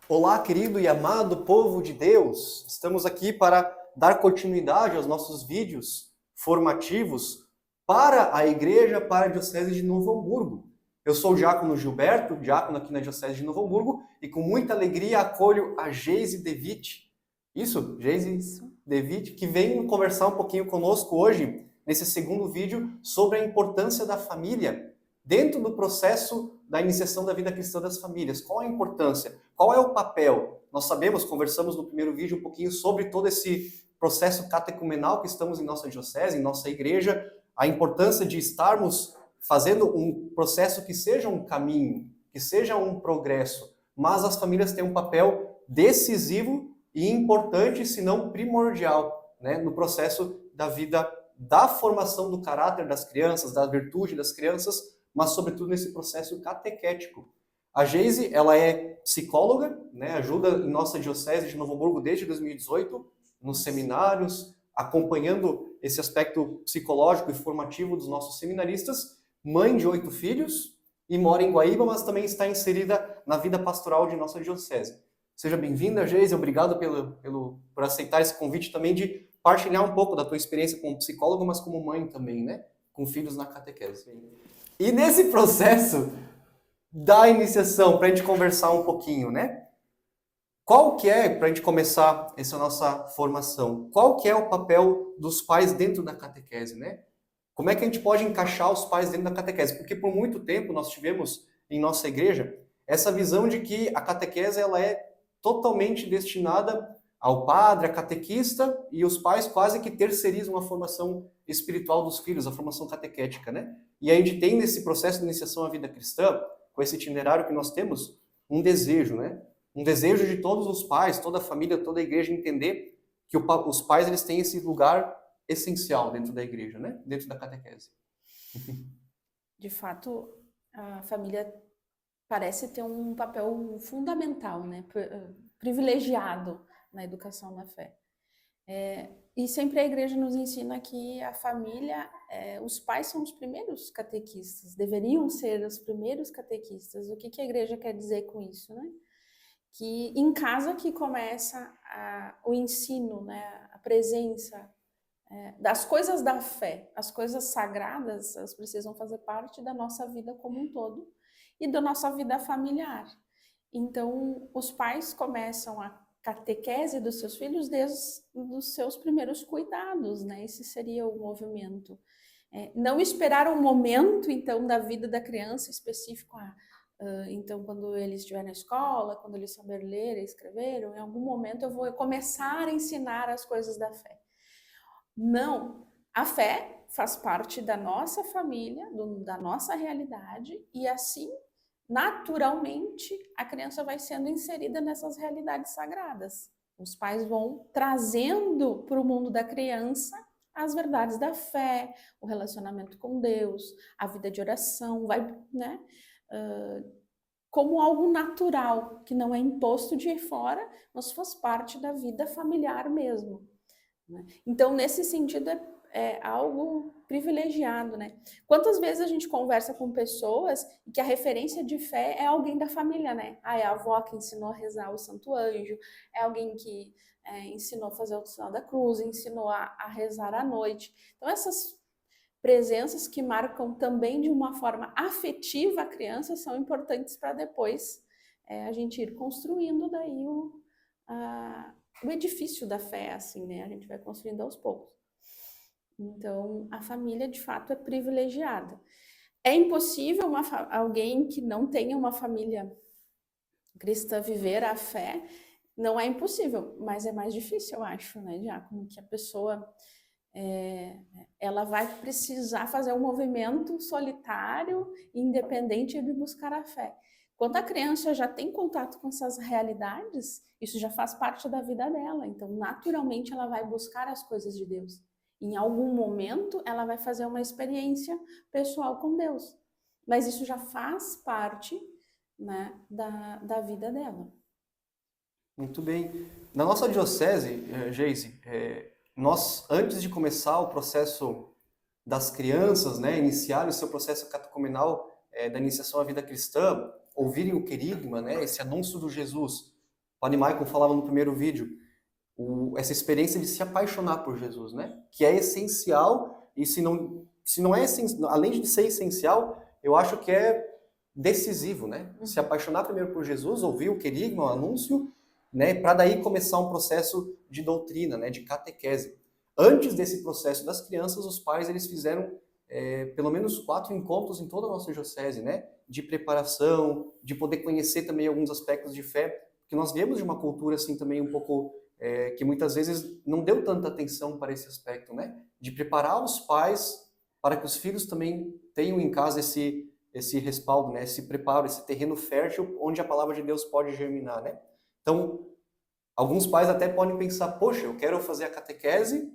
Olá, querido e amado povo de Deus! Estamos aqui para dar continuidade aos nossos vídeos formativos para a Igreja para a Diocese de Novo Hamburgo. Eu sou o diácono Gilberto, diácono aqui na Diocese de Novo Hamburgo, e com muita alegria acolho a Geise Devitt. Isso, Geise Isso. Devitt, que vem conversar um pouquinho conosco hoje, nesse segundo vídeo, sobre a importância da família dentro do processo da iniciação da vida cristã das famílias. Qual a importância? Qual é o papel? Nós sabemos, conversamos no primeiro vídeo um pouquinho sobre todo esse processo catecumenal que estamos em nossa diocese, em nossa igreja, a importância de estarmos fazendo um processo que seja um caminho, que seja um progresso, mas as famílias têm um papel decisivo e importante, se não primordial, né, no processo da vida, da formação do caráter das crianças, da virtude das crianças, mas sobretudo nesse processo catequético. A Geise, ela é psicóloga, né, ajuda em nossa diocese de Novo Hamburgo desde 2018, nos seminários, acompanhando esse aspecto psicológico e formativo dos nossos seminaristas, mãe de 8 filhos e mora em Guaíba, mas também está inserida na vida pastoral de nossa diocese. Seja bem-vinda, Geise, obrigado por aceitar esse convite também de partilhar um pouco da tua experiência como psicóloga, mas como mãe também, né, com filhos na catequese. E nesse processo da iniciação, para a gente conversar um pouquinho, né? Qual que é, para a gente começar essa nossa formação, qual que é o papel dos pais dentro da catequese, né? Como é que a gente pode encaixar os pais dentro da catequese? Porque por muito tempo nós tivemos em nossa igreja essa visão de que a catequese ela é totalmente destinada ao padre, a catequista, e os pais quase que terceirizam a formação espiritual dos filhos, a formação catequética, né? E a gente tem nesse processo de iniciação à vida cristã, com esse itinerário que nós temos, um desejo, né? Um desejo de todos os pais, toda a família, toda a igreja entender que os pais eles têm esse lugar essencial dentro da igreja, né? Dentro da catequese. De fato, a família parece ter um papel fundamental, né? Privilegiado na educação da fé. E sempre a igreja nos ensina que a família, os pais são os primeiros catequistas, deveriam ser os primeiros catequistas. O que a igreja quer dizer com isso, né? Que em casa que começa o ensino, né? A presença das coisas da fé, as coisas sagradas, elas precisam fazer parte da nossa vida como um todo e da nossa vida familiar. Então, os pais começam a catequese dos seus filhos desde os seus primeiros cuidados, né? Esse seria o movimento. Não esperar um momento, então, da vida da criança específico, então, quando ele estiver na escola, quando ele saber ler e escrever, ou em algum momento eu vou começar a ensinar as coisas da fé. Não, a fé faz parte da nossa família, da nossa realidade, e assim, naturalmente, a criança vai sendo inserida nessas realidades sagradas. Os pais vão trazendo para o mundo da criança as verdades da fé, o relacionamento com Deus, a vida de oração, vai, né? Como algo natural, que não é imposto de fora, mas faz parte da vida familiar mesmo. Né? Então, nesse sentido, é algo privilegiado, né? Quantas vezes a gente conversa com pessoas e que a referência de fé é alguém da família, né? É a avó que ensinou a rezar o Santo Anjo, é alguém que ensinou a fazer o sinal da cruz, ensinou a rezar à noite. Então, essas presenças que marcam também de uma forma afetiva a criança são importantes para depois a gente ir construindo daí o edifício da fé, assim, né? A gente vai construindo aos poucos. Então, a família, de fato, é privilegiada. É impossível alguém que não tenha uma família cristã viver a fé, não é impossível, mas é mais difícil, eu acho, né, Diácono? Que a pessoa, ela vai precisar fazer um movimento solitário, independente de buscar a fé. Quando a criança já tem contato com essas realidades, isso já faz parte da vida dela. Então, naturalmente, ela vai buscar as coisas de Deus. Em algum momento, ela vai fazer uma experiência pessoal com Deus. Mas isso já faz parte, né, da vida dela. Muito bem. Na nossa diocese, Geise, nós, antes de começar o processo das crianças, né, iniciarem o seu processo catecumenal da iniciação à vida cristã, ouvirem o querigma, né, esse anúncio do Jesus Padre Michael falava no primeiro vídeo, essa experiência de se apaixonar por Jesus, né? Que é essencial, e se não é além de ser essencial, eu acho que é decisivo, né? Se apaixonar primeiro por Jesus, ouvir o querigma, o anúncio, né? Para daí começar um processo de doutrina, né? De catequese. Antes desse processo das crianças, os pais eles fizeram pelo menos 4 encontros em toda a nossa diocese, né? De preparação, de poder conhecer também alguns aspectos de fé, porque nós viemos de uma cultura assim também um pouco que muitas vezes não deu tanta atenção para esse aspecto, né? De preparar os pais para que os filhos também tenham em casa esse respaldo, né? Esse preparo, esse terreno fértil onde a palavra de Deus pode germinar, né? Então, alguns pais até podem pensar, poxa, eu quero fazer a catequese,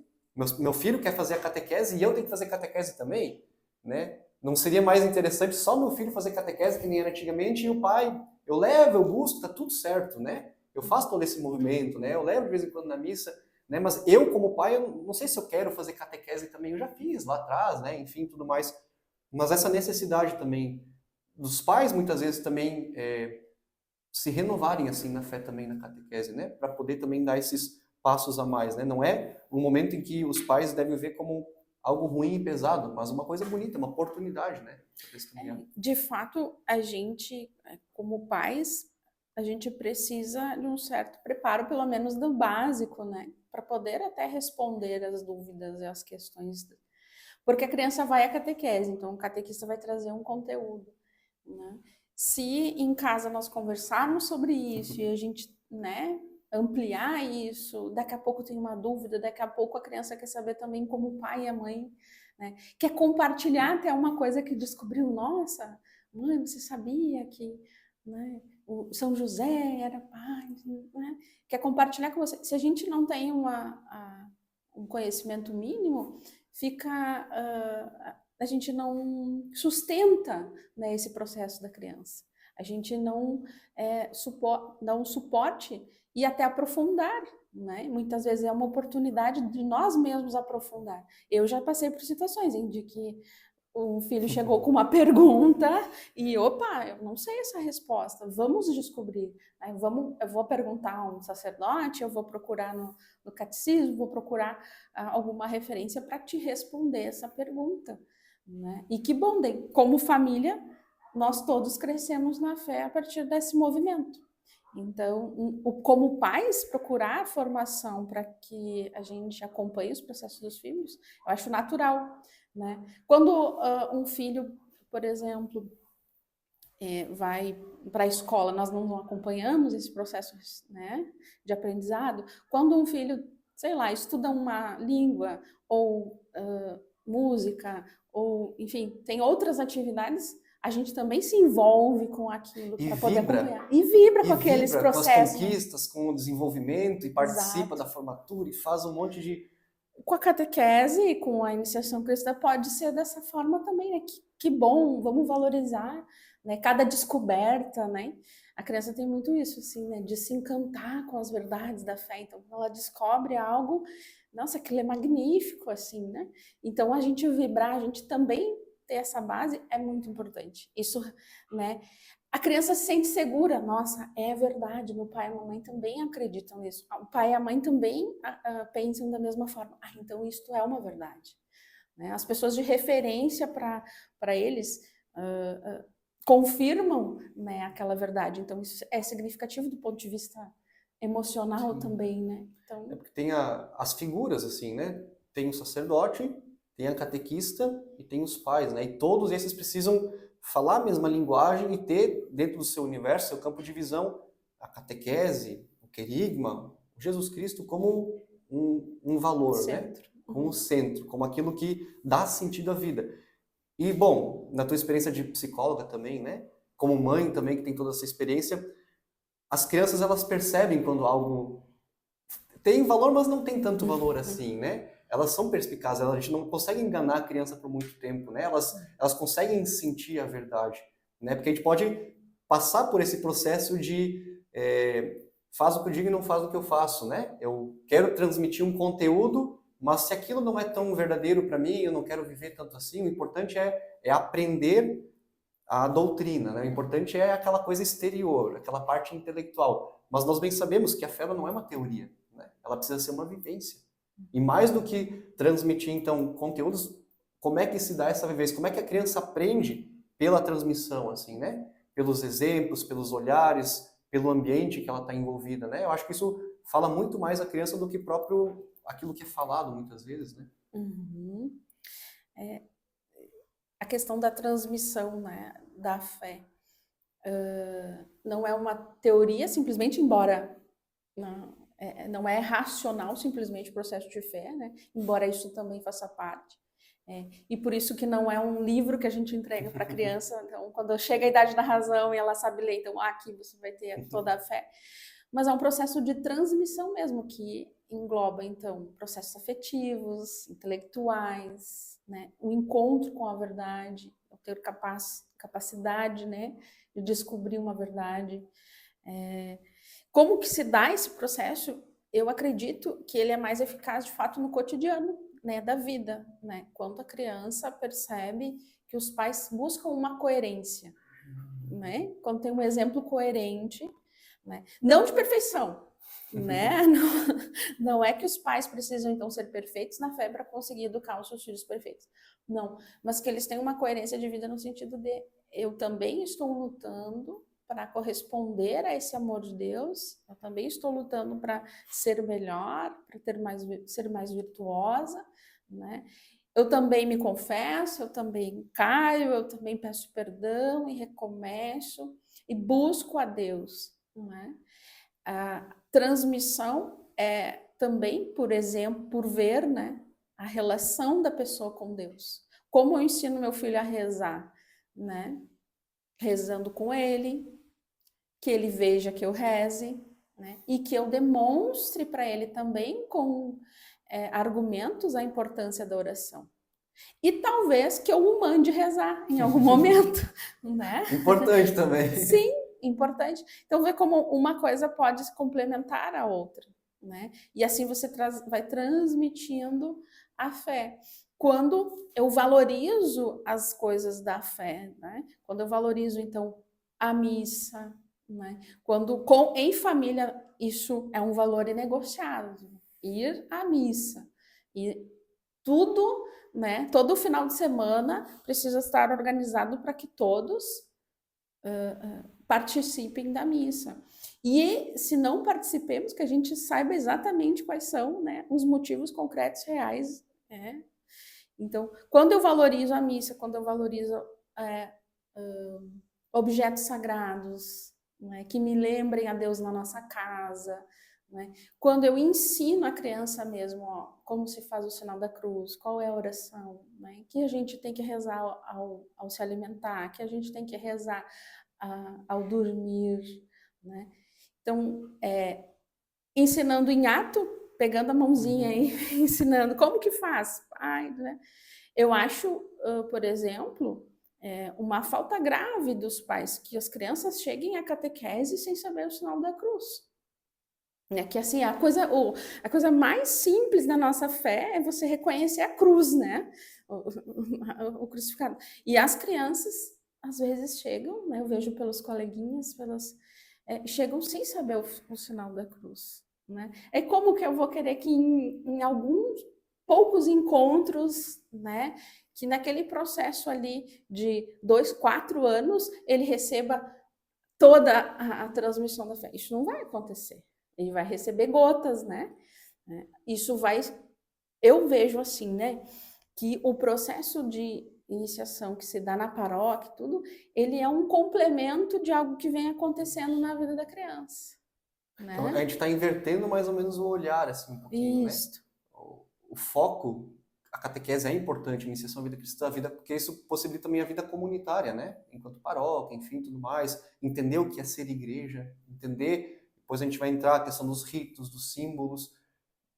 meu filho quer fazer a catequese e eu tenho que fazer catequese também, né? Não seria mais interessante só meu filho fazer catequese que nem era antigamente e o pai, eu levo, eu busco, tá tudo certo, né? Eu faço todo esse movimento, né? Eu levo de vez em quando na missa, né? Mas eu como pai, eu não sei se eu quero fazer catequese também, eu já fiz lá atrás, né? Enfim, tudo mais. Mas essa necessidade também dos pais muitas vezes também se renovarem assim na fé também na catequese, né? Para poder também dar esses passos a mais, né? Não é um momento em que os pais devem ver como algo ruim e pesado, mas uma coisa bonita, uma oportunidade, né? De fato, a gente, como pais, a gente precisa de um certo preparo, pelo menos do básico, né? Para poder até responder as dúvidas e as questões. Porque a criança vai à catequese, então o catequista vai trazer um conteúdo, né? Se em casa nós conversarmos sobre isso e a gente, né, ampliar isso, daqui a pouco tem uma dúvida, daqui a pouco a criança quer saber também como o pai e a mãe, né, quer compartilhar até uma coisa que descobriu, nossa, mãe, você sabia que, né, o São José era pai, né? Quer compartilhar com você. Se a gente não tem um conhecimento mínimo, a gente não sustenta, né, esse processo da criança. A gente não dá um suporte e até aprofundar, né? Muitas vezes é uma oportunidade de nós mesmos aprofundar. Eu já passei por situações em que o filho chegou com uma pergunta e, opa, eu não sei essa resposta, vamos descobrir. Eu vou perguntar a um sacerdote, eu vou procurar no catecismo, vou procurar alguma referência para te responder essa pergunta. Né? E que bom, como família, nós todos crescemos na fé a partir desse movimento. Então, como pais, procurar a formação para que a gente acompanhe os processos dos filhos, eu acho natural. Né? Quando um filho, por exemplo, vai para a escola, nós não acompanhamos esse processo, né, de aprendizado. Quando um filho, sei lá, estuda uma língua ou música, ou, enfim, tem outras atividades, a gente também se envolve com aquilo para poder acompanhar. E vibra com aqueles processos. Com as conquistas, com o desenvolvimento, e participa da formatura, e faz um monte de... Com a catequese, com a iniciação cristã, pode ser dessa forma também, né? Que bom, vamos valorizar, né? Cada descoberta, né? A criança tem muito isso, assim, né? De se encantar com as verdades da fé. Então, quando ela descobre algo, nossa, aquilo é magnífico, assim, né? Então, a gente vibrar, a gente também ter essa base é muito importante. Isso, né? A criança se sente segura. Nossa, é verdade, meu pai e a mamãe também acreditam nisso. O pai e a mãe também pensam da mesma forma. Então isto é uma verdade. Né? As pessoas de referência para eles confirmam, né, aquela verdade. Então isso é significativo do ponto de vista emocional. Sim. Também, né? Então... porque tem as figuras, assim, né? Tem o sacerdote, tem a catequista e tem os pais, né? E todos esses precisam falar a mesma linguagem e ter dentro do seu universo, seu campo de visão, a catequese, o querigma, o Jesus Cristo como um valor, centro. Né? Como um centro, como aquilo que dá sentido à vida. E, bom, na tua experiência de psicóloga também, né? Como mãe também, que tem toda essa experiência, as crianças, elas percebem quando algo tem valor, mas não tem tanto valor assim, né? Elas são perspicazes, a gente não consegue enganar a criança por muito tempo, né? Elas conseguem sentir a verdade, né? Porque a gente pode passar por esse processo de faz o que eu digo e não faz o que eu faço, né? Eu quero transmitir um conteúdo, mas se aquilo não é tão verdadeiro para mim, eu não quero viver tanto assim, o importante é aprender a doutrina, né? O importante é aquela coisa exterior, aquela parte intelectual. mas nós bem sabemos que a fé ela não é uma teoria, né? Ela precisa ser uma vivência. E mais do que transmitir, então, conteúdos, como é que se dá essa vivência? Como é que a criança aprende pela transmissão, assim, né? Pelos exemplos, pelos olhares, pelo ambiente que ela está envolvida, né? Eu acho que isso fala muito mais a criança do que próprio aquilo que é falado muitas vezes, né? Uhum. A questão da transmissão, né, da fé. Não é uma teoria simplesmente, embora não é racional simplesmente o processo de fé, né? Embora isso também faça parte. E por isso que não é um livro que a gente entrega para a criança. Então, quando chega a idade da razão e ela sabe ler, então aqui você vai ter toda a fé. Mas é um processo de transmissão mesmo, que engloba, então, processos afetivos, intelectuais, né? O encontro com a verdade, ter capacidade, né, de descobrir uma verdade. Como que se dá esse processo? Eu acredito que ele é mais eficaz, de fato, no cotidiano, né, da vida, né? Quando a criança percebe que os pais buscam uma coerência, né? Quando tem um exemplo coerente, né? Não de perfeição, né? Não é que os pais precisam, então, ser perfeitos na fé para conseguir educar os seus filhos perfeitos. Não, mas que eles têm uma coerência de vida no sentido de eu também estou lutando para corresponder a esse amor de Deus, eu também estou lutando para ser melhor, para ser mais virtuosa, né? Eu também me confesso, eu também caio, eu também peço perdão e recomeço e busco a Deus, não é? A transmissão é também, por exemplo, por ver, né, a relação da pessoa com Deus. Como eu ensino meu filho a rezar, né? Rezando com ele, que ele veja que eu reze, né? E que eu demonstre para ele também com argumentos a importância da oração. E talvez que eu o mande rezar em algum momento, né? Importante também. Sim, importante. Então, vê como uma coisa pode se complementar à outra, né? E assim você vai transmitindo a fé. Quando eu valorizo as coisas da fé, né? Quando eu valorizo, então, a missa, né? Quando em família isso é um valor inegociável, ir à missa. E tudo, né? Todo final de semana precisa estar organizado para que todos participem da missa. E se não participemos, que a gente saiba exatamente quais são, né, os motivos concretos reais. Né? Então, quando eu valorizo a missa, quando eu valorizo objetos sagrados, né, que me lembrem a Deus na nossa casa, né? Quando eu ensino a criança mesmo, ó, como se faz o sinal da cruz, qual é a oração, né? Que a gente tem que rezar ao se alimentar, que a gente tem que rezar ao dormir, né? Então, ensinando em ato, pegando a mãozinha e ensinando como que faz. Ai, né? Eu acho, por exemplo, uma falta grave dos pais que as crianças cheguem à catequese sem saber o sinal da cruz. Né? Que assim, a coisa mais simples da nossa fé é você reconhecer a cruz, né? O crucificado. E as crianças, às vezes, chegam, né? Eu vejo pelos coleguinhas, chegam sem saber o sinal da cruz. Né? É como que eu vou querer que em alguns poucos encontros, né? Que naquele processo ali de 2, 4 anos, ele receba toda a transmissão da fé. Isso não vai acontecer. Ele vai receber gotas, né? Isso vai... Eu vejo assim, né? Que o processo de iniciação que se dá na paróquia, tudo, ele é um complemento de algo que vem acontecendo na vida da criança. Né? Então, a gente está invertendo mais ou menos o olhar, assim, um pouquinho, Isso. né? O foco, a catequese é importante, a iniciação à vida cristã, a vida, porque isso possibilita também a vida comunitária, né? Enquanto paróquia, enfim, tudo mais. Entender o que é ser igreja, entender... Depois a gente vai entrar a questão dos ritos, dos símbolos,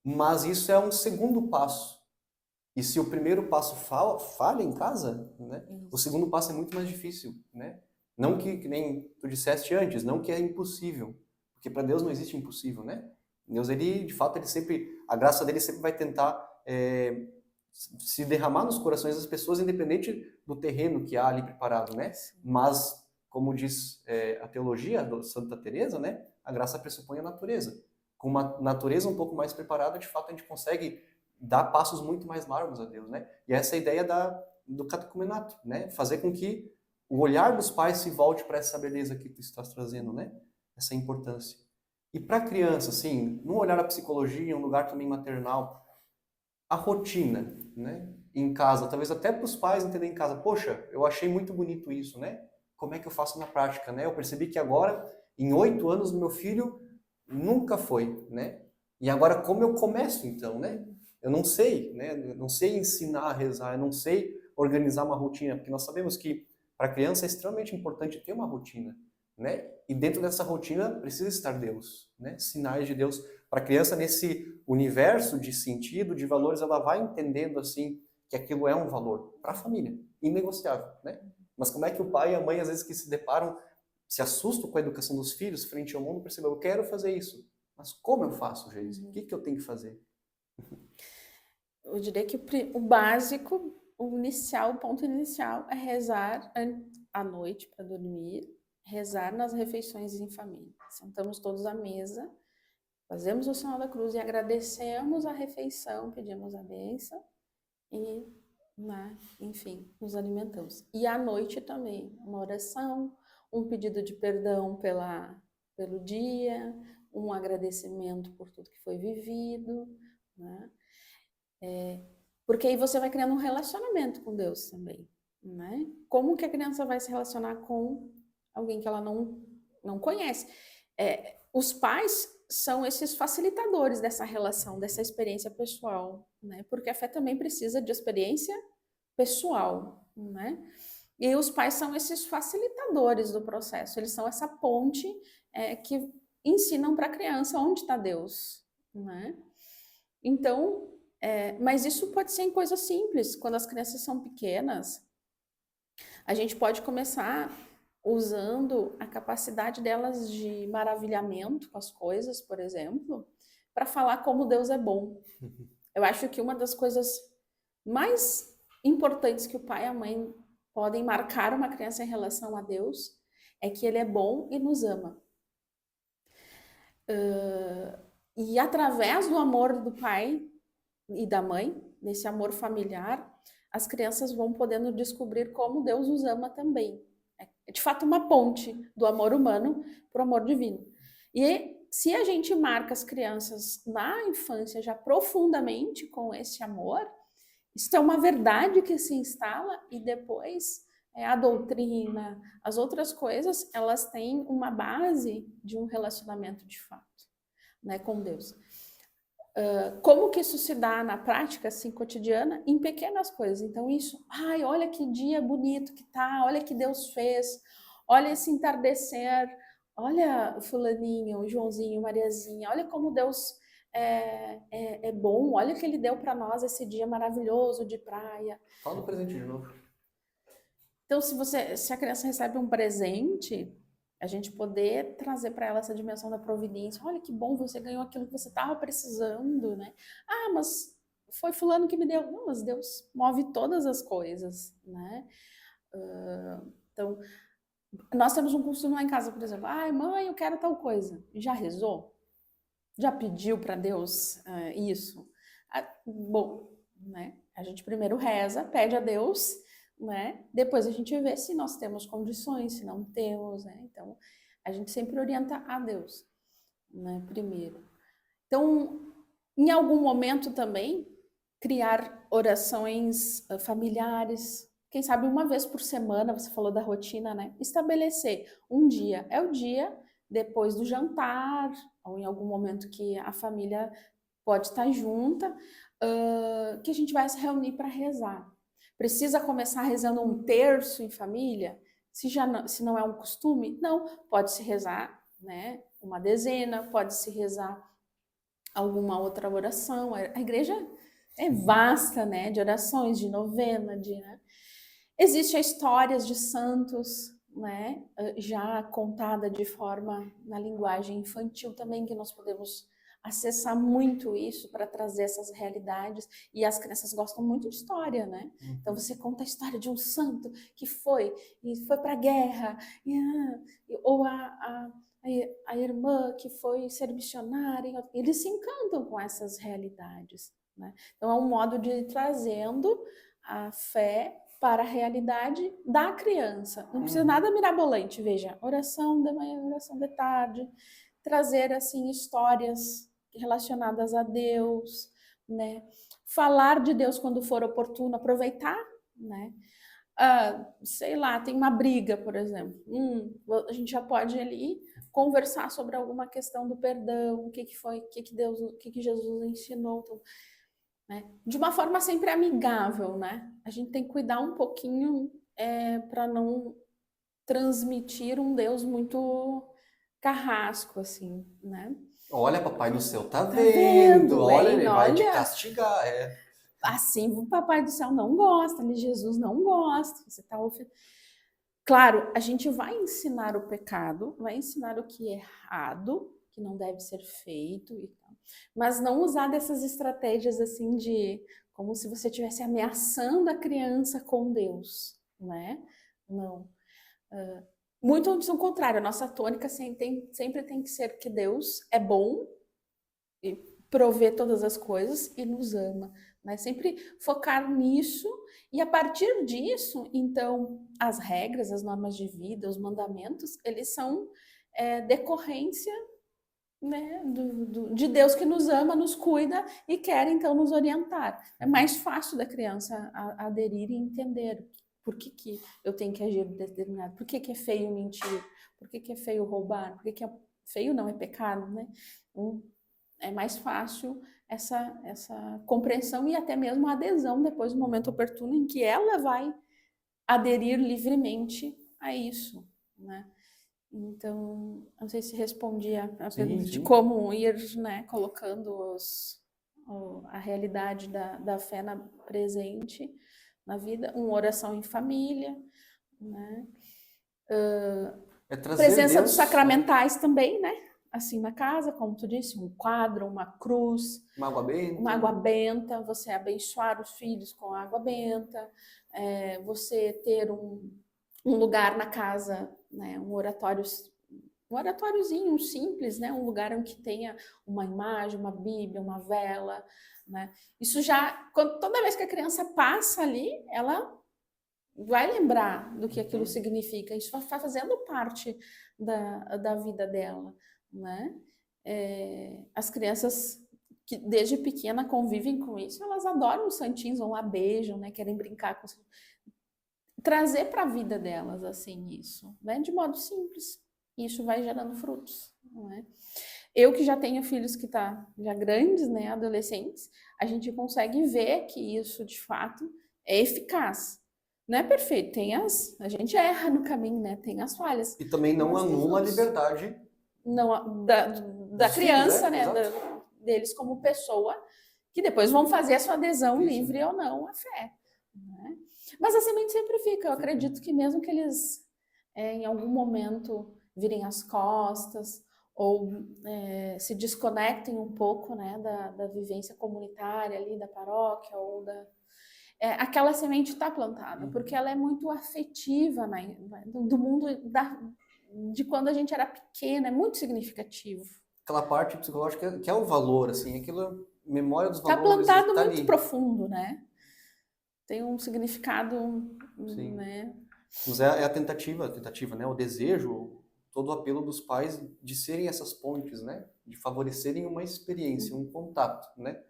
mas isso é um segundo passo. E se o primeiro passo falha em casa, né? O segundo passo é muito mais difícil, né? Não que nem tu disseste antes, não que é impossível, porque para Deus não existe impossível, né? Deus, ele, de fato, ele sempre, a graça dele sempre vai tentar se derramar nos corações das pessoas, independente do terreno que há ali preparado, né? Mas, como diz a teologia do Santa Teresa, né? A graça pressupõe a natureza. Com uma natureza um pouco mais preparada, de fato, a gente consegue dar passos muito mais largos a Deus, né? E essa é a ideia do catecumenato, né? Fazer com que o olhar dos pais se volte para essa beleza que tu estás trazendo, né? Essa importância. E para a criança, assim, num olhar à psicologia, um lugar também maternal, a rotina, né? Em casa, talvez até para os pais entenderem em casa, poxa, eu achei muito bonito isso, né? Como é que eu faço na prática, né? Eu percebi que agora, em 8 anos, meu filho nunca foi, né? E agora como eu começo então, né? Eu não sei, né? Eu não sei ensinar a rezar, eu não sei organizar uma rotina, porque nós sabemos que para a criança é extremamente importante ter uma rotina, né? E dentro dessa rotina precisa estar Deus, né? Sinais de Deus para a criança nesse universo de sentido, de valores, ela vai entendendo assim que aquilo é um valor para a família, inegociável, né? Mas como é que o pai e a mãe às vezes que se deparam se assustam com a educação dos filhos frente ao mundo, percebem, eu quero fazer isso, mas como eu faço, Geise? O que eu tenho que fazer? Eu diria que o básico, o inicial, o ponto inicial é rezar à noite para dormir, rezar nas refeições em família. Sentamos todos à mesa, fazemos o sinal da cruz e agradecemos a refeição, pedimos a bênção e, né, enfim, nos alimentamos. E à noite também, uma oração, um pedido de perdão pelo dia, um agradecimento por tudo que foi vivido, né? Porque aí você vai criando um relacionamento com Deus também, né? Como que a criança vai se relacionar com alguém que ela não conhece? Os pais são esses facilitadores dessa relação, dessa experiência pessoal, né? Porque a fé também precisa de experiência pessoal, né? E os pais são esses facilitadores do processo, eles são essa ponte que ensinam para a criança onde está Deus, né? Então, mas isso pode ser em coisas simples. Quando as crianças são pequenas, a gente pode começar usando a capacidade delas de maravilhamento com as coisas, por exemplo, para falar como Deus é bom. Eu acho que uma das coisas mais importantes que o pai e a mãe podem marcar uma criança em relação a Deus é que ele é bom e nos ama. E através do amor do pai e da mãe, nesse amor familiar, as crianças vão podendo descobrir como Deus os ama também. É de fato uma ponte do amor humano para o amor divino. E se a gente marca as crianças na infância já profundamente com esse amor, isso é uma verdade que se instala e depois a doutrina, as outras coisas, elas têm uma base de um relacionamento de fato, né, com Deus. Como que isso se dá na prática, assim, cotidiana? Em pequenas coisas. Então, isso, ai, olha que dia bonito que tá, olha que Deus fez, olha esse entardecer, olha fulaninho, Joãozinho, Mariazinha, olha como Deus é bom, olha que Ele deu para nós esse dia maravilhoso de praia. Fala do presente de novo. Então, se a criança recebe um presente, a gente poder trazer para ela essa dimensão da providência. Olha que bom, você ganhou aquilo que você estava precisando, né? Ah, mas foi fulano que me deu. Não, mas Deus move todas as coisas, né? Então, nós temos um costume lá em casa, por exemplo. Ai, mãe, eu quero tal coisa. Já rezou? Já pediu para Deus isso? Bom, né? A gente primeiro reza, pede a Deus, né? Depois a gente vê se nós temos condições, se não temos, né? Então, a gente sempre orienta a Deus, né? Primeiro. Então, em algum momento também, criar orações familiares. Quem sabe uma vez por semana, você falou da rotina, né? Estabelecer um dia. É o dia depois do jantar, ou em algum momento que a família pode estar junta, que a gente vai se reunir para rezar. Precisa começar rezando um terço em família? Se não é um costume, não. Pode-se rezar, né, uma dezena, pode-se rezar alguma outra oração. A igreja é vasta, né, de orações, de novena, né? Existem histórias de santos, né, já contada de forma na linguagem infantil também, que nós podemos acessar muito isso para trazer essas realidades. E as crianças gostam muito de história, né? Então você conta a história de um santo que foi para a guerra, ou a irmã que foi ser missionária. Eles se encantam com essas realidades, né? Então é um modo de ir trazendo a fé para a realidade da criança. Não precisa nada mirabolante, veja, oração de manhã, oração de tarde, trazer assim histórias relacionadas a Deus, né? Falar de Deus quando for oportuno, aproveitar, né? Sei lá, tem uma briga, por exemplo. A gente já pode ali conversar sobre alguma questão do perdão, o que foi, o que Deus, o que Jesus ensinou, então, né? De uma forma sempre amigável, né? A gente tem que cuidar um pouquinho para não transmitir um Deus muito carrasco, assim, né? Olha, papai do céu, tá Tá vendo? vendo, Olha, hein? ele vai te Olha, castigar, assim o papai do céu não gosta, Jesus não gosta. Você tá Claro, a gente vai ensinar o pecado, vai ensinar o que é errado, que não deve ser feito e tal, mas não usar dessas estratégias assim de como se você estivesse ameaçando a criança com Deus, né? Não. Muito antes do contrário, a nossa tônica sempre tem que ser que Deus é bom e provê todas as coisas e nos ama, mas sempre focar nisso e a partir disso, então, as regras, as normas de vida, os mandamentos, eles são decorrência, né, de Deus que nos ama, nos cuida e quer então nos orientar. É mais fácil da criança aderir e entender por que eu tenho que agir de determinado, por que é feio mentir, por que é feio roubar, por que é feio não é pecado, né? É mais fácil essa compreensão e até mesmo a adesão depois do momento oportuno em que ela vai aderir livremente a isso, né? Então, não sei se respondi a pergunta de como ir, né, colocando a realidade da fé presente na vida, uma oração em família, né? Presença Deus, dos sacramentais também, né? Assim na casa, como tu disse, um quadro, uma cruz, uma água benta, você abençoar os filhos com água benta, você ter um lugar na casa, né, um oratóriozinho simples, né, um lugar em que tenha uma imagem, uma Bíblia, uma vela, né? Isso já, toda vez que a criança passa ali, ela vai lembrar do que aquilo significa. Isso vai fazendo parte da vida dela, né? As crianças que desde pequena convivem com isso, elas adoram os santinhos, vão lá, beijam, né? Querem brincar com trazer para a vida delas assim isso, né? De modo simples. Isso vai gerando frutos, não é? Eu que já tenho filhos que tá já grandes, né, adolescentes, a gente consegue ver que isso de fato é eficaz. Não é perfeito, a gente erra no caminho, né? Tem as falhas. E também não anula a liberdade não, da criança, filhos, né? Deles como pessoa, que depois vão fazer a sua adesão livre ou não à fé. Né? Mas a semente sempre fica. Eu acredito que mesmo que eles em algum momento virem as costas ou se desconectem um pouco, né, da vivência comunitária ali da paróquia ou aquela semente está plantada, porque ela é muito afetiva, né, do mundo de quando a gente era pequena, é muito significativo. Aquela parte psicológica que é o valor, assim, aquilo, memória dos valores. Está plantado muito profundo, né? Tem um significado, sim, né? Mas é a tentativa, né? O desejo, todo o apelo dos pais de serem essas pontes, né? De favorecerem uma experiência, um contato, né?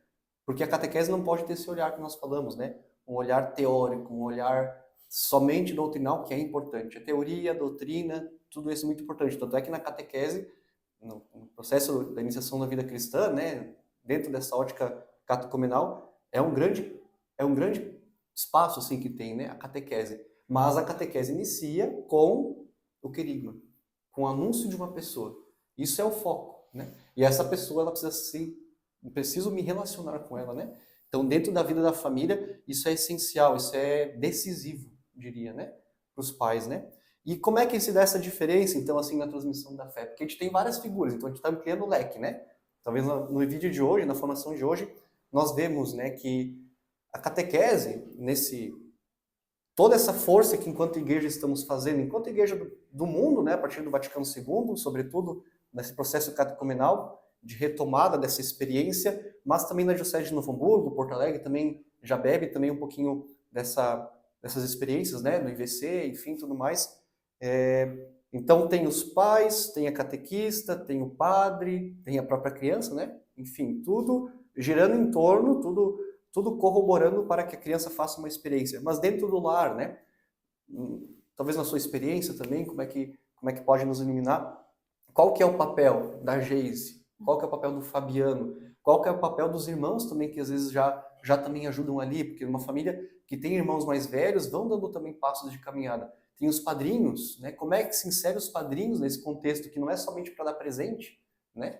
Porque a catequese não pode ter esse olhar que nós falamos, né? Um olhar teórico, um olhar somente doutrinal, que é importante. A teoria, a doutrina, tudo isso é muito importante. Tanto é que na catequese, no processo da iniciação da vida cristã, né? Dentro dessa ótica catecumenal, é um grande espaço assim que tem, né? A catequese. Mas a catequese inicia com o querigma, com o anúncio de uma pessoa. Isso é o foco, né? E essa pessoa, ela precisa ser, preciso me relacionar com ela, né? Então, dentro da vida da família, isso é essencial, isso é decisivo, diria, né? Para os pais, né? E como é que se dá essa diferença, então, assim, na transmissão da fé? Porque a gente tem várias figuras, então a gente está ampliando o leque, né? talvez no vídeo de hoje, na formação de hoje, nós vemos, né, que a catequese, toda essa força que enquanto igreja estamos fazendo, enquanto igreja do mundo, né, a partir do Vaticano II, sobretudo nesse processo catecumenal de retomada dessa experiência, mas também na Diocese de Novo Hamburgo, Porto Alegre também já bebe também um pouquinho dessas experiências, né, do IVC, enfim, tudo mais. Então tem os pais, tem a catequista, tem o padre, tem a própria criança, né? Enfim, tudo girando em torno, tudo corroborando para que a criança faça uma experiência. Mas dentro do lar, né? Talvez na sua experiência também, como é que pode nos iluminar? Qual que é o papel da Geise? Qual que é o papel do Fabiano? Qual que é o papel dos irmãos também, que às vezes já também ajudam ali? Porque uma família que tem irmãos mais velhos vão dando também passos de caminhada. Tem os padrinhos, né? Como é que se insere os padrinhos nesse contexto, que não é somente para dar presente, né?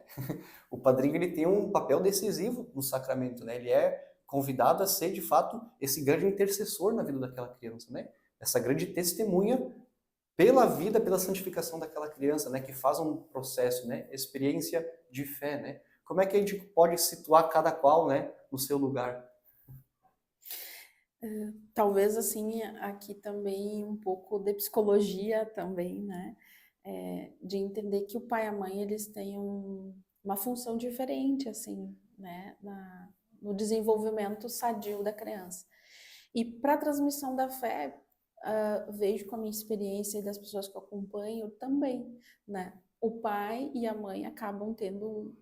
O padrinho, ele tem um papel decisivo no sacramento, né? Ele é convidado a ser, de fato, esse grande intercessor na vida daquela criança, né? Essa grande testemunha pela vida, pela santificação daquela criança, né? Que faz um processo, né? Experiência de fé, né? Como é que a gente pode situar cada qual, né? No seu lugar? Talvez, assim, aqui também um pouco de psicologia também, né? De entender que o pai e a mãe, eles têm uma função diferente, assim, né? No desenvolvimento sadio da criança. E para a transmissão da fé, vejo com a minha experiência e das pessoas que eu acompanho também, né? O pai e a mãe acabam tendo,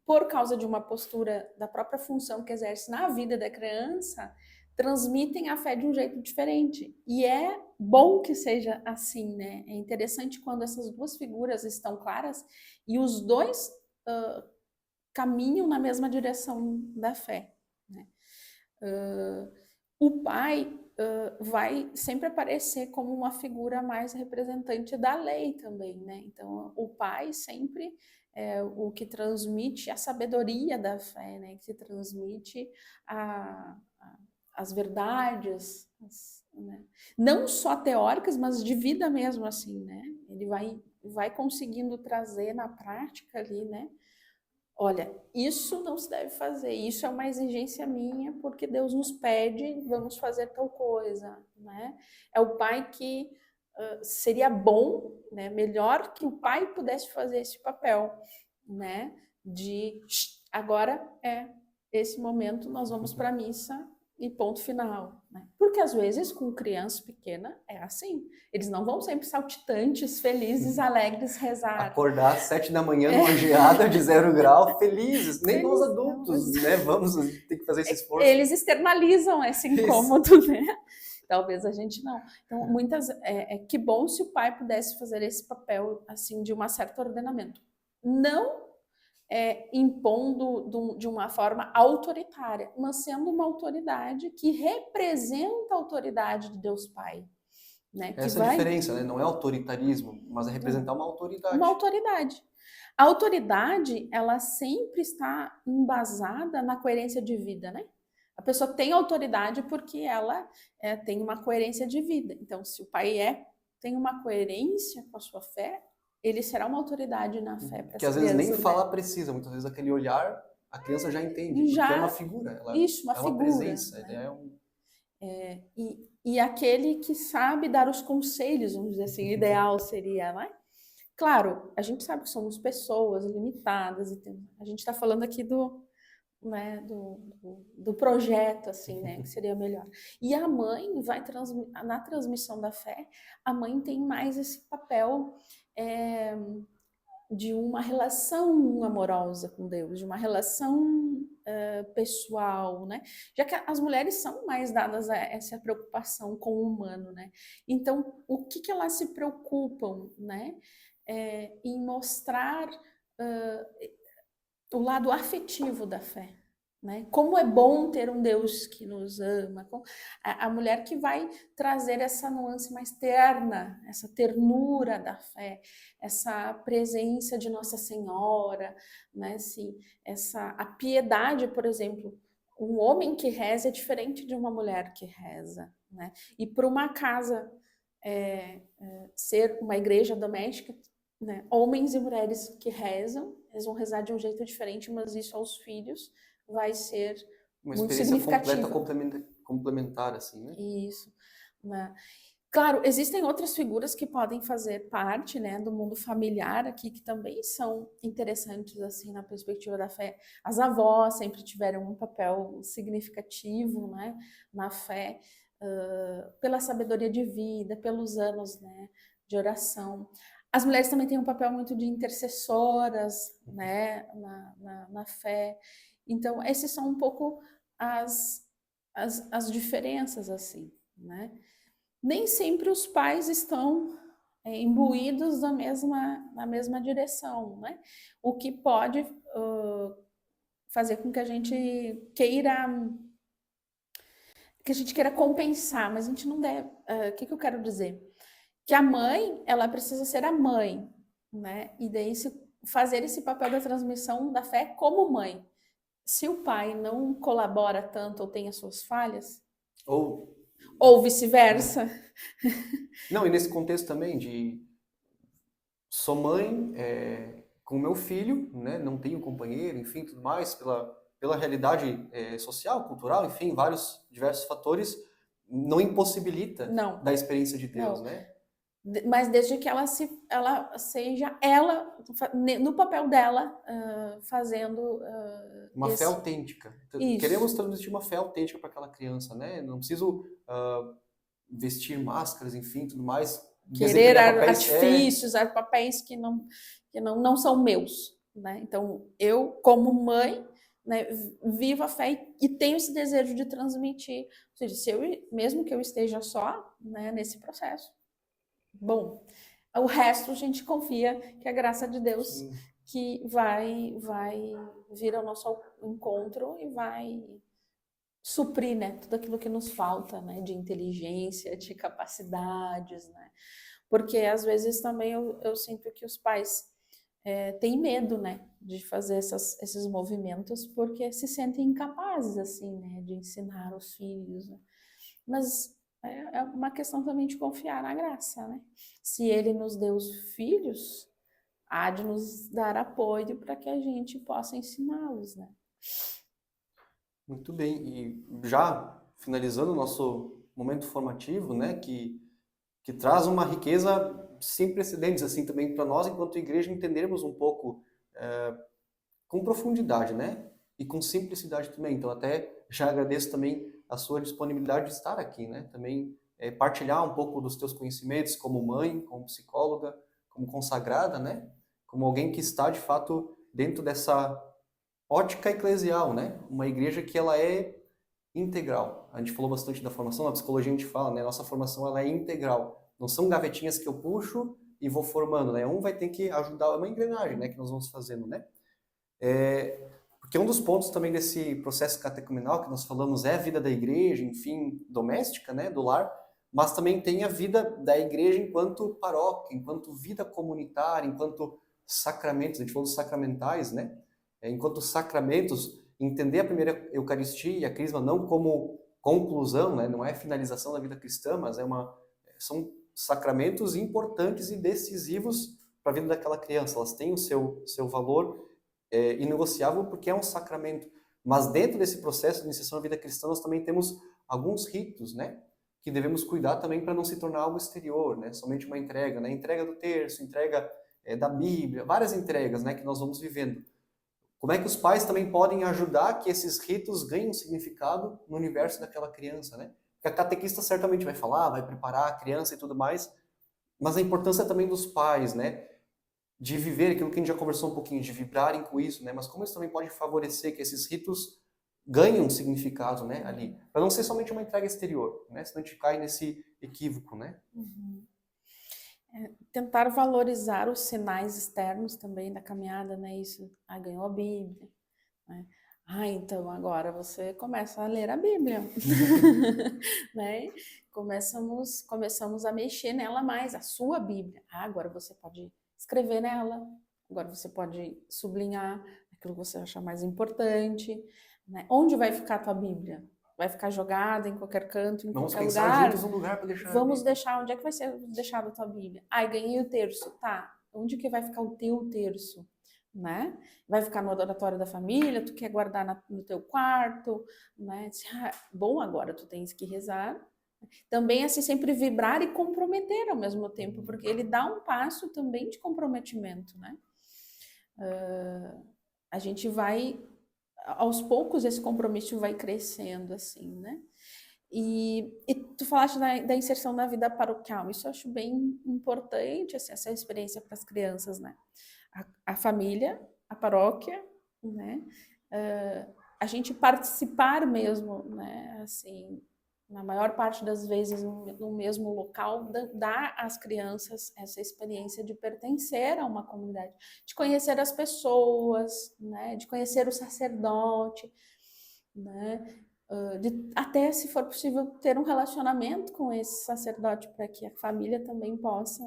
por causa de uma postura da própria função que exerce na vida da criança, transmitem a fé de um jeito diferente. E é bom que seja assim, né? É interessante quando essas duas figuras estão claras e os dois caminham na mesma direção da fé, né? O pai vai sempre aparecer como uma figura mais representante da lei também, né? Então, o pai sempre é o que transmite a sabedoria da fé, né? Que transmite as verdades, né? Não só teóricas, mas de vida mesmo, assim, né? Ele vai conseguindo trazer na prática ali, né? Olha, isso não se deve fazer, isso é uma exigência minha, porque Deus nos pede, vamos fazer tal coisa, né? É o pai que seria bom, né? Melhor que o pai pudesse fazer esse papel, né? Agora é esse momento, nós vamos para a missa e ponto final, né? Porque às vezes com criança pequena é assim, eles não vão sempre saltitantes, felizes, alegres rezar. Acordar às 7 da manhã numa geada de 0 grau, felizes, nem nós adultos, né? Vamos ter que fazer esse esforço. Eles externalizam esse incômodo, né? Talvez a gente não. Então, que bom se o pai pudesse fazer esse papel, assim, de um certo ordenamento. Não impondo de uma forma autoritária, mas sendo uma autoridade que representa a autoridade de Deus Pai. Né? Essa é a diferença, né? Não é autoritarismo, mas é representar uma autoridade. Uma autoridade. A autoridade, ela sempre está embasada na coerência de vida, né? A pessoa tem autoridade porque ela tem uma coerência de vida. Então, se o pai tem uma coerência com a sua fé, ele será uma autoridade na fé para que às vezes nem falar precisa, muitas vezes aquele olhar, a criança já entende, porque é uma figura, ela uma figura, presença, né? E aquele que sabe dar os conselhos, vamos dizer assim, ideal seria, né? Claro, a gente sabe que somos pessoas limitadas, e a gente está falando aqui do projeto, assim, né, que seria melhor. E a mãe na transmissão da fé, a mãe tem mais esse papel de uma relação amorosa com Deus, de uma relação pessoal, né? Já que as mulheres são mais dadas a essa preocupação com o humano, né? Então, o que elas se preocupam, né? Em mostrar o lado afetivo da fé, né? Como é bom ter um Deus que nos ama. A mulher que vai trazer essa nuance mais terna, essa ternura da fé, essa presença de Nossa Senhora, né? A piedade, por exemplo. Um homem que reza é diferente de uma mulher que reza, né? E para uma casa ser uma igreja doméstica, né? Homens e mulheres que rezam, eles vão rezar de um jeito diferente, mas isso aos filhos vai ser Uma muito experiência completa, significativo. complementar, assim, né? Isso, né? Claro, existem outras figuras que podem fazer parte, né, do mundo familiar aqui, que também são interessantes, assim, na perspectiva da fé. As avós sempre tiveram um papel significativo, né, na fé, pela sabedoria de vida, pelos anos, né, de oração. As mulheres também têm um papel muito de intercessoras, né, na fé. Então, esses são um pouco as diferenças, assim, né? Nem sempre os pais estão imbuídos na mesma direção, né? O que pode fazer com que a gente queira compensar, mas a gente não deve. O que eu quero dizer? Que a mãe, ela precisa ser a mãe, né? E daí fazer esse papel da transmissão da fé como mãe. Se o pai não colabora tanto ou tem as suas falhas, ou vice-versa. Não, e nesse contexto também sou mãe com meu filho, né? Não tenho companheiro, enfim, tudo mais, pela realidade social, cultural, enfim, diversos fatores, não impossibilita Não, da experiência de Deus, não. né? Mas desde que ela seja ela, no papel dela, fazendo Uma fé autêntica. Queremos isso. transmitir uma fé autêntica para aquela criança, né? Não preciso vestir máscaras, enfim, tudo mais. Querer Desempenhar papéis. artifícios, papéis que não são meus, né? Então, eu, como mãe, né, vivo a fé e tenho esse desejo de transmitir. Ou seja, mesmo que eu esteja só, né, nesse processo. Bom, o resto a gente confia que a graça de Deus Sim. que vai vir ao nosso encontro e vai suprir, né, tudo aquilo que nos falta, né, de inteligência, de capacidades, né? Porque às vezes também eu sinto que os pais têm medo, né, de fazer esses movimentos porque se sentem incapazes, assim, né, de ensinar os filhos, né? Mas é uma questão também de confiar na graça, né? Se ele nos deu os filhos, há de nos dar apoio para que a gente possa ensiná-los, né? Muito bem. E já finalizando o nosso momento formativo, né, que traz uma riqueza sem precedentes, assim, também para nós, enquanto igreja, entendermos um pouco com profundidade, né? E com simplicidade também. Então, até já agradeço também a sua disponibilidade de estar aqui, né? Também partilhar um pouco dos teus conhecimentos como mãe, como psicóloga, como consagrada, né? Como alguém que está, de fato, dentro dessa ótica eclesial, né? Uma igreja que ela é integral. A gente falou bastante da formação, na psicologia a gente fala, né? Nossa formação ela é integral. Não são gavetinhas que eu puxo e vou formando, né? Um vai ter que ajudar, é uma engrenagem, né? Que nós vamos fazendo, né? Porque um dos pontos também desse processo catecumenal que nós falamos é a vida da igreja, enfim, doméstica, né? Do lar, mas também tem a vida da igreja enquanto paróquia, enquanto vida comunitária, enquanto sacramentos. A gente falou dos sacramentais, né? Enquanto sacramentos, entender a primeira Eucaristia e a Crisma não como conclusão, né? Não é finalização da vida cristã, mas são sacramentos importantes e decisivos para a vida daquela criança. Elas têm o seu valor inegociável porque é um sacramento. Mas dentro desse processo de iniciação à vida cristã, nós também temos alguns ritos, né? Que devemos cuidar também para não se tornar algo exterior, né? Somente uma entrega, né? Entrega do terço, entrega da Bíblia, várias entregas, né? Que nós vamos vivendo. Como é que os pais também podem ajudar que esses ritos ganhem um significado no universo daquela criança, né? Porque a catequista certamente vai falar, vai preparar a criança e tudo mais, mas a importância também dos pais, né? De viver aquilo que a gente já conversou um pouquinho, de vibrarem com isso, né? Mas como isso também pode favorecer que esses ritos ganhem um significado, né? Ali, para não ser somente uma entrega exterior, né? Senão a gente cai nesse equívoco, né? Uhum. Tentar valorizar os sinais externos também da caminhada, né? Isso, ganhou a Bíblia, né? Então agora você começa a ler a Bíblia, né? Começamos a mexer nela mais, a sua Bíblia. Agora você pode escrever nela, agora você pode sublinhar aquilo que você achar mais importante, né? Onde vai ficar a tua Bíblia? Vai ficar jogada em qualquer canto, em Vamos qualquer pensar lugar? juntos um lugar para deixar. Vamos deixar, onde é que vai ser deixada a tua Bíblia? Ganhei o terço, tá. Onde que vai ficar o teu terço, né? Vai ficar no oratório da família, tu quer guardar no teu quarto, né? Bom, agora tu tens que rezar. Também, assim, sempre vibrar e comprometer ao mesmo tempo, porque ele dá um passo também de comprometimento, né? A gente vai, aos poucos, esse compromisso vai crescendo, assim, né? E tu falaste da inserção na vida paroquial, isso eu acho bem importante, assim, essa experiência para as crianças, né? A família, a paróquia, né? A gente participar mesmo, né? Assim, na maior parte das vezes no mesmo local, dá às crianças essa experiência de pertencer a uma comunidade, de conhecer as pessoas, né? De conhecer o sacerdote, né? De até, se for possível, ter um relacionamento com esse sacerdote para que a família também possa,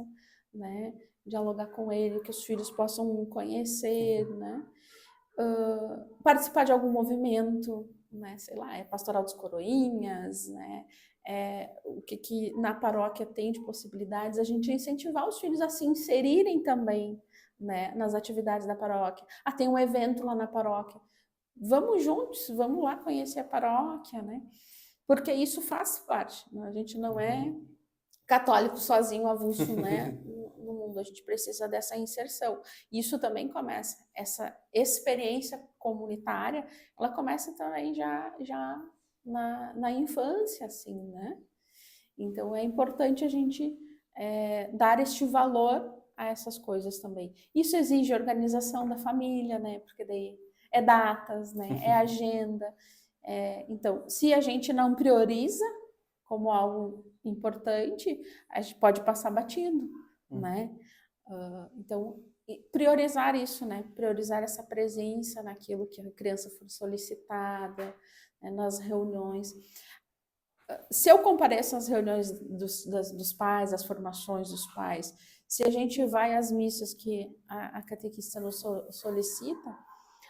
né, dialogar com ele, que os filhos possam conhecer, né? Participar de algum movimento, né? Sei lá, é Pastoral dos Coroinhas, né? O que na paróquia tem de possibilidades, a gente incentivar os filhos a se inserirem também, né, nas atividades da paróquia. Tem um evento lá na paróquia. Vamos juntos, vamos lá conhecer a paróquia, né? Porque isso faz parte, né? A gente não é católico sozinho, avulso, né? No mundo, a gente precisa dessa inserção. Isso também começa, essa experiência comunitária, ela começa também já na infância, assim, né? Então, é importante a gente dar este valor a essas coisas também. Isso exige organização da família, né? Porque daí é datas, né? É agenda. Então, se a gente não prioriza como algo importante, a gente pode passar batido, né? Então, priorizar isso, né? Priorizar essa presença naquilo que a criança for solicitada, né? Nas reuniões. Se eu compareço às reuniões dos pais, às formações dos pais, se a gente vai às missas que a catequista nos solicita,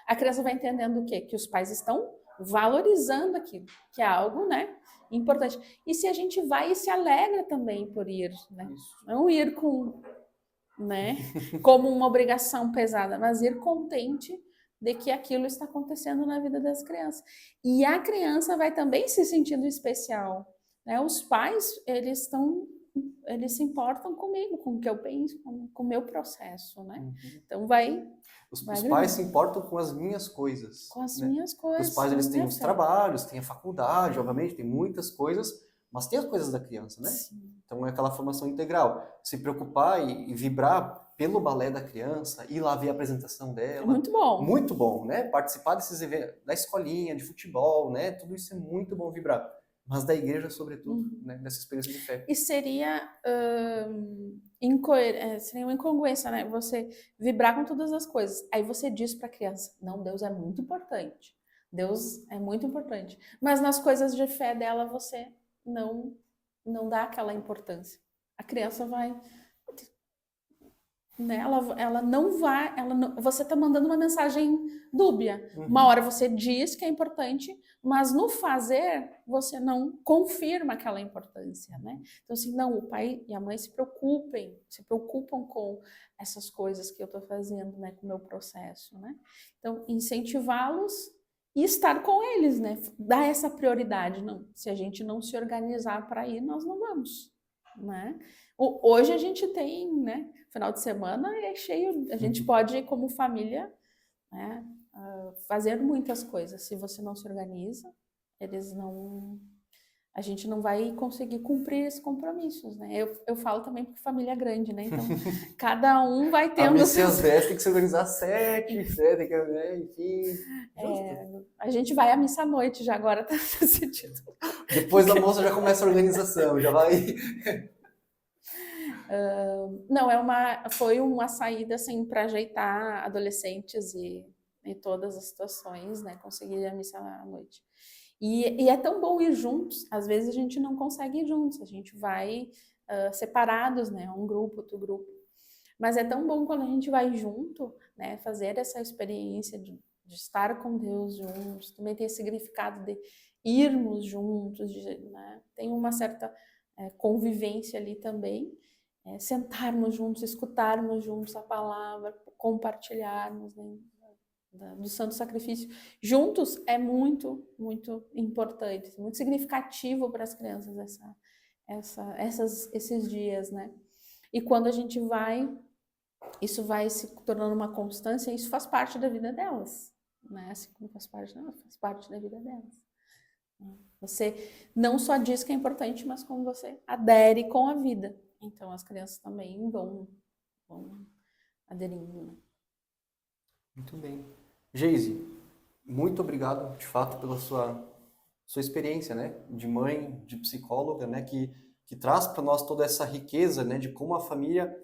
a criança vai entendendo o quê? Que os pais estão valorizando aquilo, que é algo, né, importante. E se a gente vai e se alegra também por ir, né? Não ir com, né, como uma obrigação pesada, mas ir contente de que aquilo está acontecendo na vida das crianças. E a criança vai também se sentindo especial, né? Os pais, eles se importam comigo, com o que eu penso, com o meu processo, né? Então os pais se importam com as minhas coisas. Com as minhas coisas. Os pais, eles têm os trabalhos, têm a faculdade, obviamente, tem muitas coisas, mas tem as coisas da criança, né? Sim. Então é aquela formação integral. Se preocupar e vibrar pelo balé da criança, ir lá ver a apresentação dela. É muito bom. Muito bom, né? Participar desses eventos, da escolinha, de futebol, né? Tudo isso é muito bom vibrar. Mas da igreja, sobretudo, né? Nessa experiência de fé. E seria uma incongruência, né? Você vibrar com todas as coisas. Aí você diz para a criança, não, Deus é muito importante. Deus é muito importante. Mas nas coisas de fé dela, você não dá aquela importância. A criança vai... Né? Ela não vai... você está mandando uma mensagem dúbia. Uma hora você diz que é importante, mas no fazer, você não confirma aquela importância, né? Então, assim, não, o pai e a mãe se preocupam com essas coisas que eu estou fazendo, né? Com o meu processo, né? Então, incentivá-los e estar com eles, né? Dar essa prioridade. Não, se a gente não se organizar para ir, nós não vamos, né? Hoje a gente tem, né? Final de semana é cheio, a gente pode, como família, né? Fazer muitas coisas. Se você não se organiza, a gente não vai conseguir cumprir esses compromissos, né? Eu falo também porque família é grande, né? Então, cada um vai tendo... A missa às 10 tem que se organizar 7, tem que, né? Enfim... a gente vai à missa à noite já agora, tá decidido. Depois da moça já começa a organização, já vai... Não, foi uma saída, assim, para ajeitar adolescentes e todas as situações, né? Conseguir ir à missa à noite. E é tão bom ir juntos. Às vezes a gente não consegue ir juntos, a gente vai separados, né? Um grupo, outro grupo. Mas é tão bom quando a gente vai junto, né? Fazer essa experiência de estar com Deus juntos. Também tem esse significado de irmos juntos, né? Tem uma certa convivência ali também. sentarmos juntos, escutarmos juntos a palavra, compartilharmos, né, do santo sacrifício juntos é muito, muito importante, muito significativo para as crianças esses dias, né? E quando a gente isso vai se tornando uma constância, isso faz parte da vida delas, né? Assim como faz parte da vida delas. Você não só diz que é importante, mas como você adere com a vida. Então as crianças também vão aderindo, né? Muito bem. Geise, muito obrigado, de fato, pela sua experiência, né, de mãe, de psicóloga, né, que traz para nós toda essa riqueza, né, de como a família,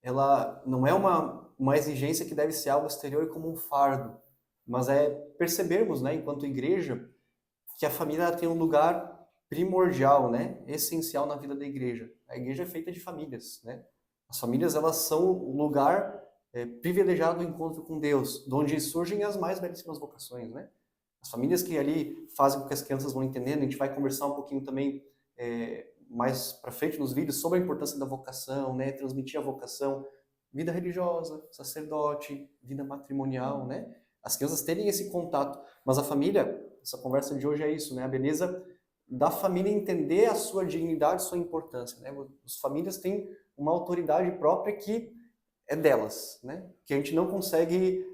ela não é uma exigência que deve ser algo exterior e como um fardo, mas é percebermos, né, enquanto igreja, que a família tem um lugar primordial, né, essencial na vida da igreja. A igreja é feita de famílias, né? As famílias, elas são o lugar privilegiado do encontro com Deus, de onde surgem as mais belíssimas vocações, né? As famílias que ali fazem com que as crianças vão entendendo, a gente vai conversar um pouquinho também mais para frente nos vídeos sobre a importância da vocação, né? Transmitir a vocação, vida religiosa, sacerdote, vida matrimonial, né? As crianças terem esse contato, mas a família, essa conversa de hoje é isso, né? A beleza da família entender a sua dignidade, sua importância, né? As famílias têm uma autoridade própria que é delas, né? Que a gente não consegue,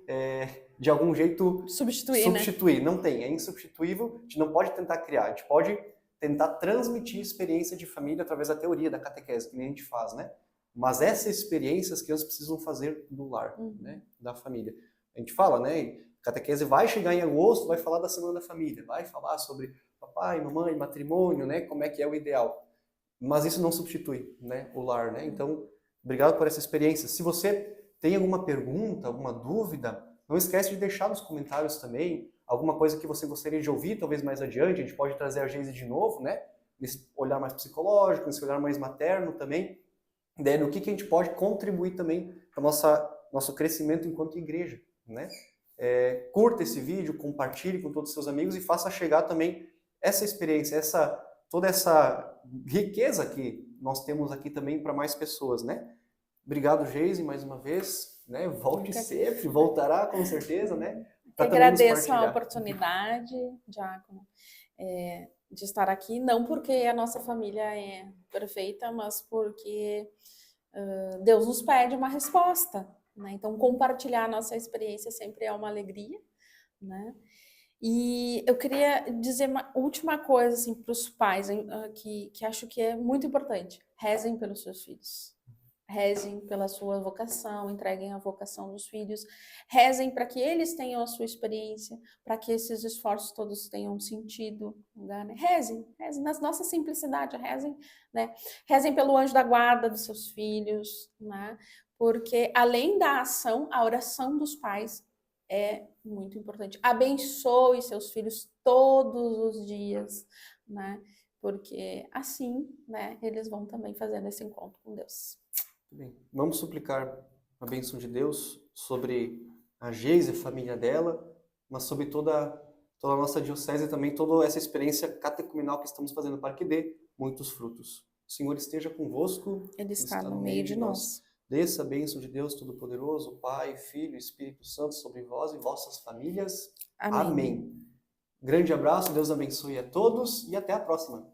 de algum jeito, substituir. Né? Não tem, é insubstituível, a gente não pode tentar criar, a gente pode tentar transmitir experiência de família através da teoria, da catequese, que nem a gente faz, né? Mas essa experiência as crianças precisam fazer do lar, né? Da família. A gente fala, né? Catequese vai chegar em agosto, vai falar da Semana da Família, vai falar sobre papai, mamãe, matrimônio, né? Como é que é o ideal. Mas isso não substitui, né? O lar, né? Então, obrigado por essa experiência. Se você tem alguma pergunta, alguma dúvida, não esquece de deixar nos comentários também alguma coisa que você gostaria de ouvir, talvez mais adiante. A gente pode trazer a Geise de novo, né? Nesse olhar mais psicológico, nesse olhar mais materno também. Daí, no que a gente pode contribuir também para o nosso crescimento enquanto igreja, né? Curta esse vídeo, compartilhe com todos os seus amigos e faça chegar também essa experiência, toda essa riqueza que nós temos aqui também para mais pessoas, né? Obrigado, Geise, mais uma vez, né? Volte sempre, voltará com certeza, né? Eu agradeço a oportunidade, Diácono, de estar aqui, não porque a nossa família é perfeita, mas porque Deus nos pede uma resposta, né? Então, compartilhar a nossa experiência sempre é uma alegria, né? E eu queria dizer uma última coisa assim, para os pais, que acho que é muito importante. Rezem pelos seus filhos. Rezem pela sua vocação, entreguem a vocação dos filhos. Rezem para que eles tenham a sua experiência, para que esses esforços todos tenham sentido. Né? Rezem na nossa simplicidade, rezem, né? Rezem pelo anjo da guarda dos seus filhos, né? Porque além da ação, a oração dos pais é muito importante. Abençoe seus filhos todos os dias, né? Porque assim, né, eles vão também fazendo esse encontro com Deus. Bem, vamos suplicar a bênção de Deus sobre a Geise, a família dela, mas sobre toda a nossa diocese e também toda essa experiência catecumenal que estamos fazendo para que dê muitos frutos. O Senhor esteja convosco. Ele está no meio de nós. Desça a bênção de Deus Todo-Poderoso, Pai, Filho e Espírito Santo sobre vós e vossas famílias. Amém. Grande abraço, Deus abençoe a todos e até a próxima.